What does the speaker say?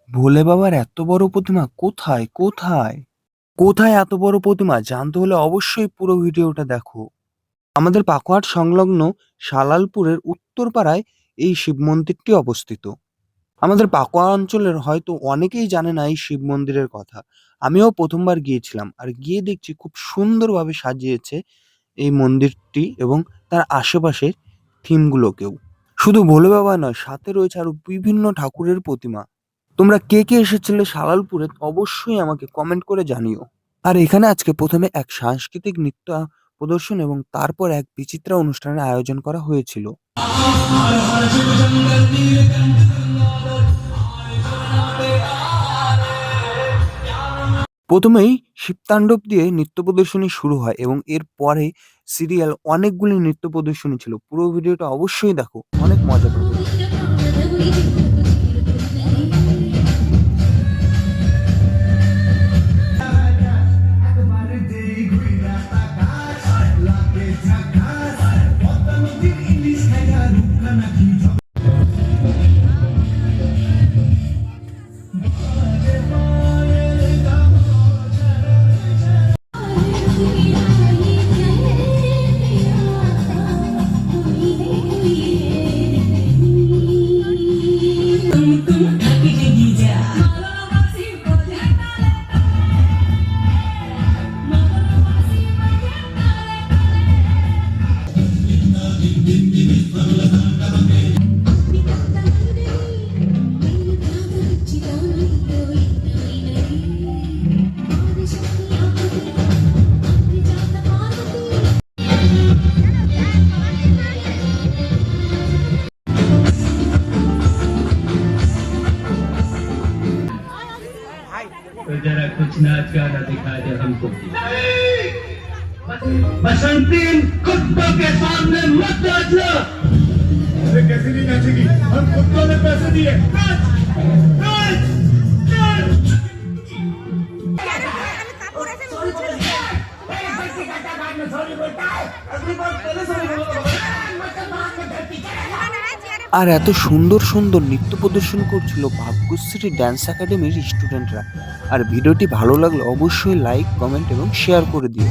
ভোলে বাবার এত বড় প্রতিমা কোথায়? কোথায়? কোথায় এত বড় প্রতিমা? জানতে হলে অবশ্যই পুরো ভিডিওটা দেখো। আমাদের পাকুয়াট সংলগ্ন সালালপুরের উত্তরপাড়ায় এই শিব মন্দিরটি অবস্থিত। আমাদের পাকুয়া অঞ্চলের হয়তো অনেকেই জানে না এই শিব মন্দিরের কথা। আমিও ১ম বার গিয়েছিলাম। আর গিয়ে দেখছি খুব সুন্দরভাবে সাজিয়েছে এই মন্দিরটি এবং তার আশেপাশের থিমগুলোকেও। শুধু ভোলে বাবা নয়, সাথে রয়েছে আরো বিভিন্ন ঠাকুরের প্রতিমা। তোমরা কে, কে এসেছিলে সালালপুরে অবশ্যই আমাকে কমেন্ট করে জানিও। আর এখানে আজকে ১ম এ এক সাংস্কৃতিক নৃত্য প্রদর্শন এবং তারপর এক বিচিত্রা অনুষ্ঠানের আয়োজন করা হয়েছিল। প্রথমেই শিবতাণ্ডব দিয়ে নৃত্য প্রদর্শনী শুরু হয় এবং এর পরে সিরিয়াল অনেকগুলি নৃত্য প্রদর্শনী ছিল। পুরো ভিডিওটা অবশ্যই দেখো, অনেক মজা পাবে। तो जरा कुछ नाच गाना दिखा दे हमको। बसंती कुत्तों के सामने मत नाचो। अरे कैसे नहीं नाचेगी? हम कुत्तों ने पैसे दिए। नाच, नाच, नाच। আর এত সুন্দর সুন্দর নৃত্য প্রদর্শন করছিল ভাগ্যশ্রী ড্যান্স একাডেমির স্টুডেন্টরা। আর ভিডিওটি ভালো লাগলে অবশ্যই লাইক, কমেন্ট এবং শেয়ার করে দিও।